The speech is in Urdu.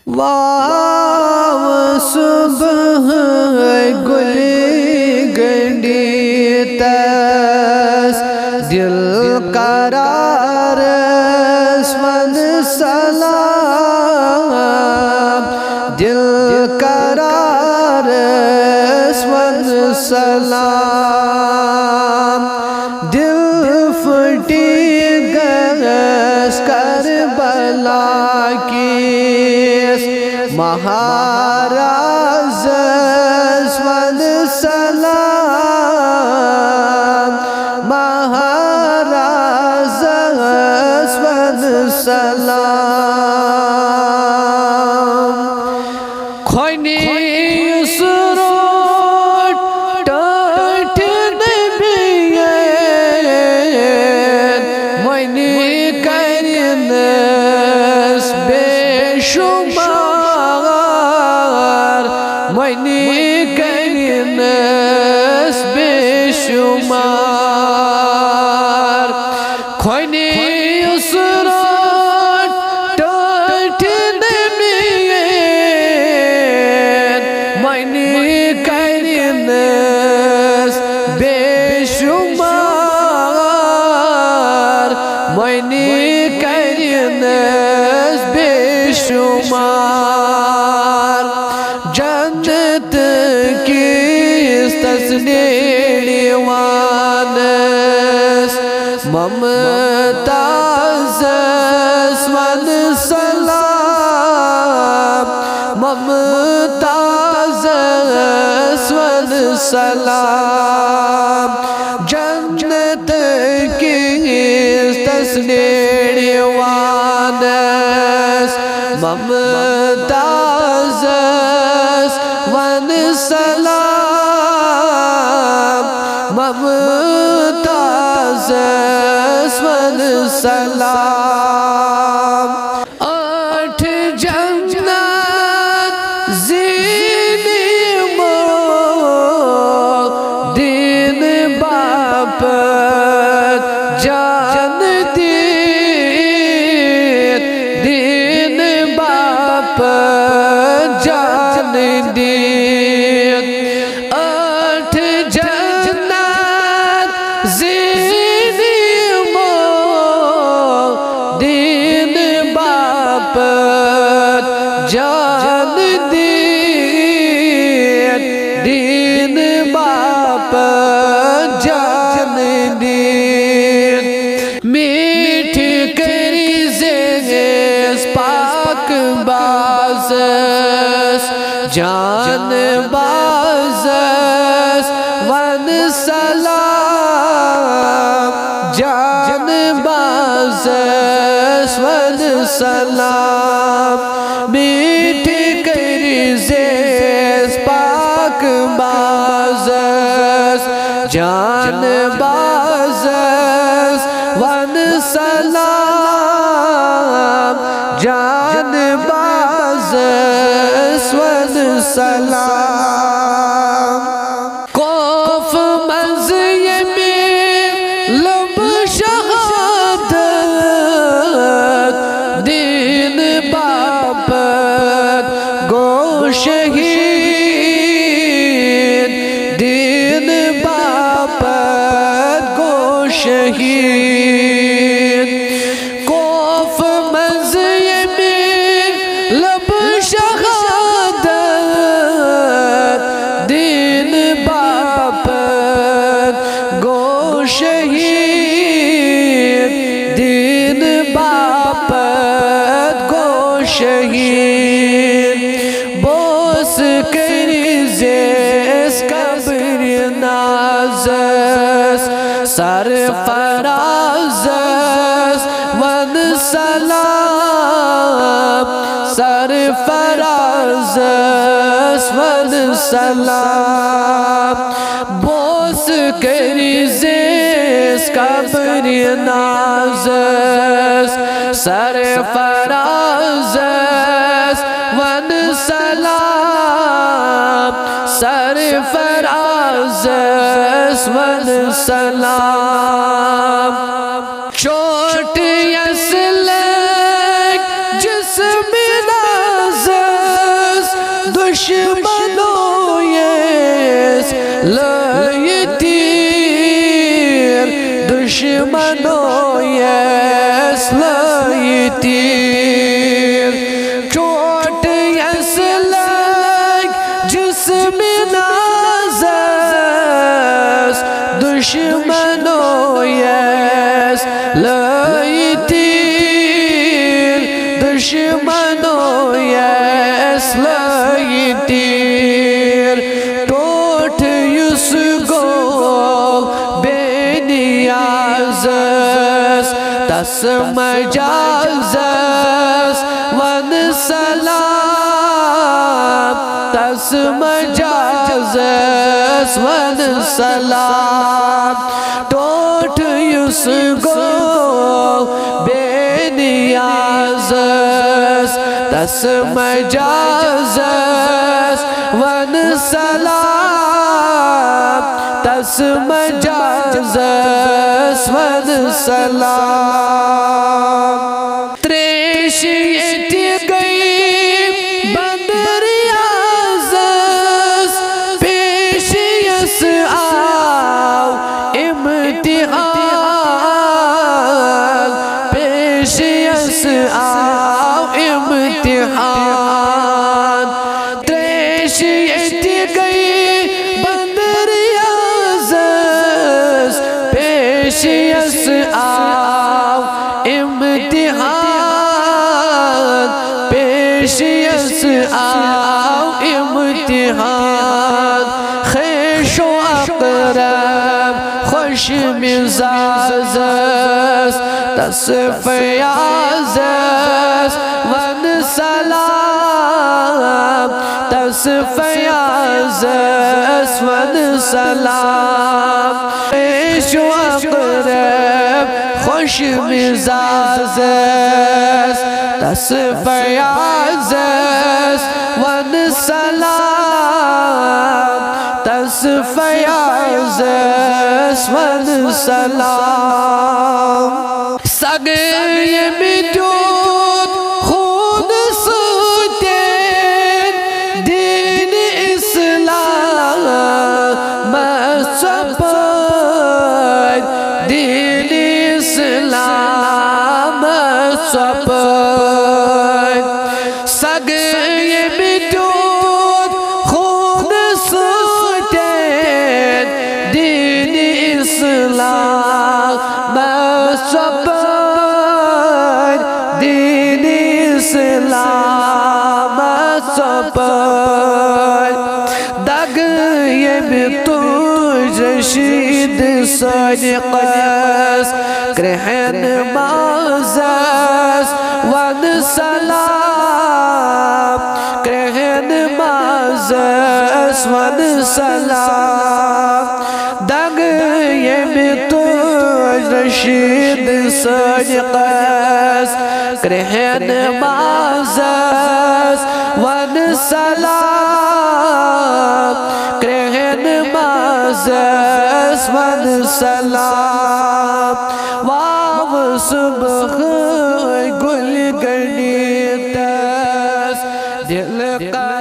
واو صبح گلی گنڈی تس دل قرار اسمد سلام دل قرار اسمد سلام دل پھٹی گس کربلا کی مہاراز اسمد سلام مہاراز اسمد سلام کھوینی سروٹ ٹاٹ نبیین مینی کرنس بے شمار مینی کرنس بے شمار کھوینی سروٹ ٹاٹ نبیین مینی کرنس بے شمار مینی کرنس بے شمار جنت کس تسنیڑی وانس ممتاز اسمد سلام ممتاز اسمد سلام جنت کس تسنیڑی وانس ممتاز اسمد سلام ممتاز اسمد سلام آٹھ جنت زینی مو دین باپت جان دین دین باپت جان دین آٹھ جنت زینی مو دین باپت جان دین دین باپت جان دین میٹھ کری زیز پاک بازس جان بازس ون سلام جان بازس ون سلام میٹھ کری زیز پاک بازس جان بازس ون سلام جان بازس ون سلام کوف منز یمین لب شہادت دین باپت گو شہید دین باپت گو شہید کوف منز یمین لب شہادت دین باپت گو شہید دین باپت گو شہید بوس کری زیس قبر نازس سرفرازس ون سلام سرفرازس ون سلام بوس کری زیس قبر نازس سرفرازس ون سلام سرفرازس ون سلام چوٹ یسلک جسم نازس تس مجازس ون سلام تس مجازس ون سلام ٹوٹ یس گو بے نیازس تس مجازس ون سلام تس مجازس ون سلام تریش یتی گئی بند ریاضس پیش یس آو امتحان پیش یس آو امتحان تریش یتی گئی بند ریاضس پیش یس آو امتحان پیش یس آو امتحان خیش و اقرب خوش مزازس تس فیاضس ون سلام تس فیاضس ون سلام خیش و اقرب خوش مزازس تس فیاضس ون سلام تس فیاضس ون سلام سگ یمیدود خون سوتین دین اسلام سپر دین اسلام سپر سگ یمیدود خون سوتین دین اسلام سپر دین اسلام سپر دگ یم تج رشید صادقس کرہن مازس ون سلام کرہن مازس ون سلام دگ یم تج رشید صادقس کرہن مازس ون سلام کرہن مازس ون سلام واو صبح گل گنیتس دل کا